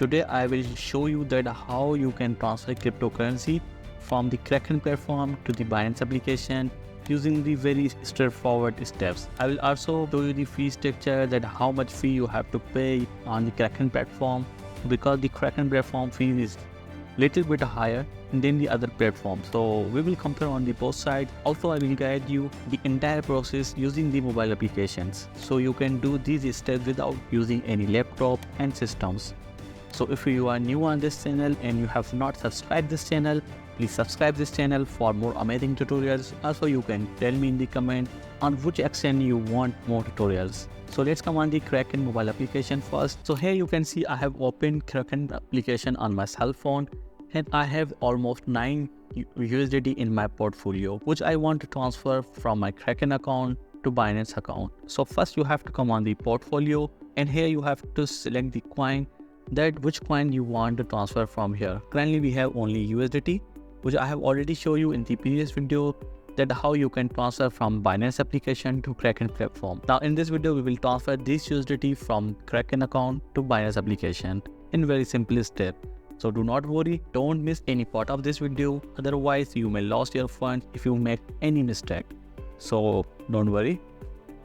Today I will show you that how you can transfer cryptocurrency from the Kraken platform to the Binance application using the very straightforward steps. I will also show you the fee structure, that how much fee you have to pay on the Kraken platform, because the Kraken platform fee is little bit higher than the other platforms. So we will compare on the both sides. Also I will guide you the entire process using the mobile applications, so you can do these steps without using any laptop and systems. So if you are new on this channel and you have not subscribed this channel, please subscribe this channel for more amazing tutorials. Also you can tell me in the comment on which action you want more tutorials. So let's come on the Kraken mobile application first. So here you can see I have opened Kraken application on my cell phone, and I have almost 9 USDT in my portfolio, which I want to transfer from my Kraken account to Binance account. So first you have to come on the portfolio, and here you have to select the coin, that which coin you want to transfer from here. Currently we have only USDT, which I have already shown you in the previous video, that how you can transfer from Binance application to Kraken platform. Now in this video we will transfer this USDT from Kraken account to Binance application in very simple step. So do not worry, don't miss any part of this video, otherwise you may lose your funds if you make any mistake. So don't worry,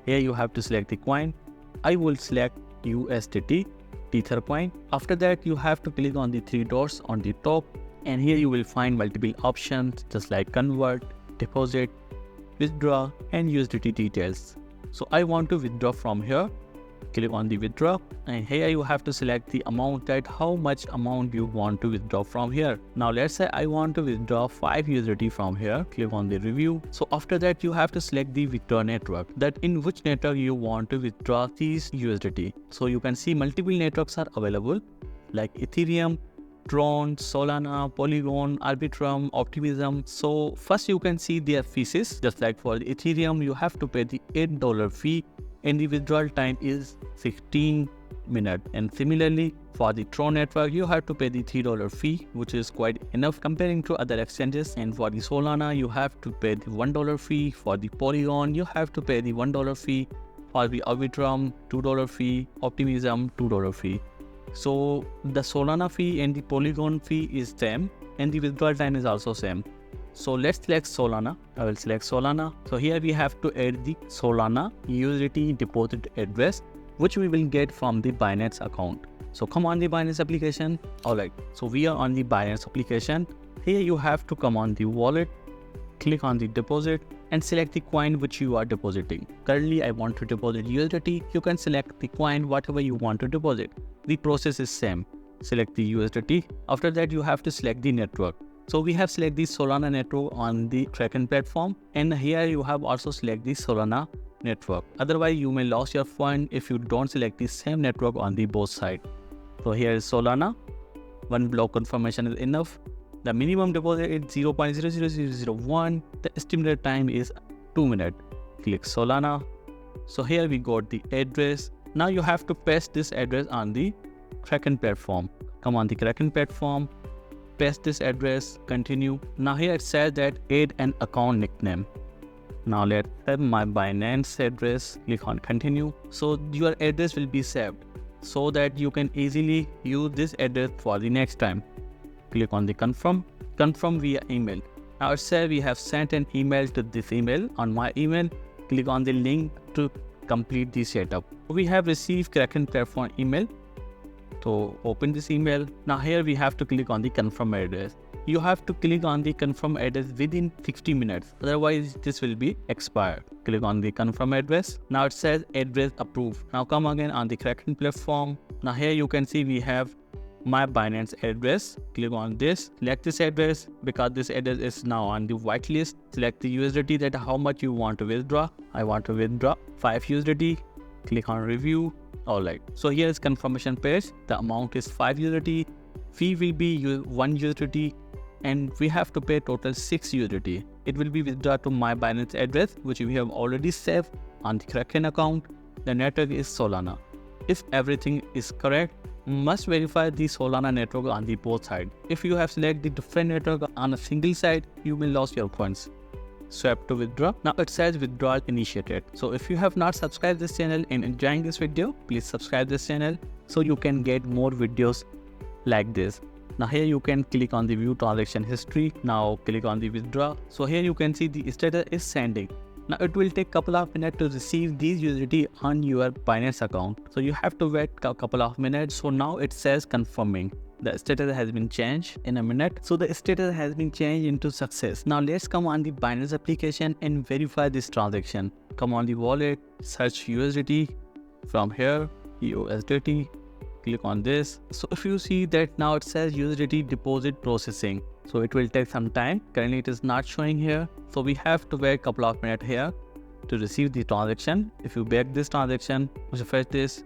here you have to select the coin. I will select USDT Tether coin. After that you have to click on the 3 dots on the top, and here you will find multiple options just like convert, deposit, withdraw and USDT details. So I want to withdraw from here. Click on the withdraw, and here you have to select the amount, that how much amount you want to withdraw from here. Now let's say I want to withdraw 5 USDT from here. Click on the review. So after that you have to select the withdraw network, that in which network you want to withdraw these USDT. So you can see multiple networks are available like Ethereum, Tron, Solana, Polygon, Arbitrum, Optimism. So first you can see their fees. Just like for the Ethereum you have to pay the $8 fee, and the withdrawal time is 16 minutes. And similarly for the Tron network you have to pay the $3 fee, which is quite enough comparing to other exchanges. And for the Solana you have to pay the $1 fee. For the Polygon you have to pay the $1 fee. For the Arbitrum $2 fee, Optimism $2 fee. So the Solana fee and the Polygon fee is same, and the withdrawal time is also same. So let's select Solana. I will select Solana. So here we have to add the Solana USDT deposit address, which we will get from the Binance account. So come on the Binance application. Alright, so we are on the Binance application. Here you have to come on the wallet, click on the deposit and select the coin which you are depositing. Currently I want to deposit USDT. You can select the coin whatever you want to deposit. The process is same. Select the USDT. After that you have to select the network. So we have select the Solana network on the Kraken platform, and here you have also select the Solana network. Otherwise you may lose your fund if you don't select the same network on the both side. So here is Solana. 1 block confirmation is enough. The minimum deposit is 0.00001. The estimated time is 2 minutes. Click Solana. So here we got the address. Now you have to paste this address on the Kraken platform. Come on the Kraken platform, paste this address, continue. Now here it says that add an account nickname. Now let's have my Binance address. Click on continue. So your address will be saved so that you can easily use this address for the next time. Click on the confirm via email. Now it says we have sent an email to this email. On my email, click on the link to complete the setup. We have received Kraken platform email. So open this email. Now here we have to click on the confirm address. You have to click on the confirm address within 60 minutes. Otherwise this will be expired. Click on the confirm address. Now it says address approved. Now come again on the Kraken platform. Now here you can see we have my Binance address. Click on this, select this address, because this address is now on the whitelist. Select the USDT, that how much you want to withdraw. I want to withdraw 5 USDT. Click on review. Alright, so here is confirmation page. The amount is 5 USDT. Fee will be 1 USDT, and we have to pay total 6 USDT. It will be withdrawn to my Binance address, which we have already saved on the Kraken account. The network is Solana. If everything is correct, must verify the Solana network on the both sides. If you have selected different network on a single side, you may lose your funds. Swap to withdraw. Now it says withdrawal initiated. So if you have not subscribed this channel and enjoying this video, please subscribe this channel so you can get more videos like this. Now here you can click on the view transaction history. Now click on the withdraw. So here you can see the status is sending. Now it will take couple of minutes to receive these USDT on your Binance account. So you have to wait a couple of minutes. So now it says confirming. The status has been changed in a minute. So the status has been changed into success. Now let's come on the Binance application and verify this transaction. Come on the wallet, search USDT. From here, USDT. Click on this. So if you see that now it says USDT deposit processing. So it will take some time. Currently it is not showing here. So we have to wait a couple of minutes here to receive the transaction. If you back this transaction, refresh this,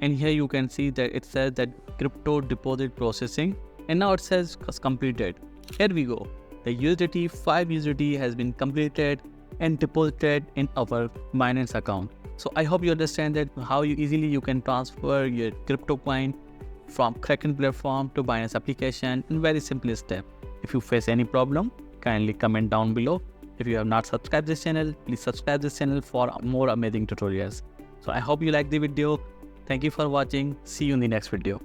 and here you can see that it says that crypto deposit processing, and now it says completed. Here we go. The USDT 5 USDT has been completed and deposited in our Binance account. So I hope you understand that how easily you can transfer your crypto coin from Kraken platform to Binance application in very simple step. If you face any problem, kindly comment down below. If you have not subscribed this channel, please subscribe this channel for more amazing tutorials. So I hope you like the video. Thank you for watching. See you in the next video.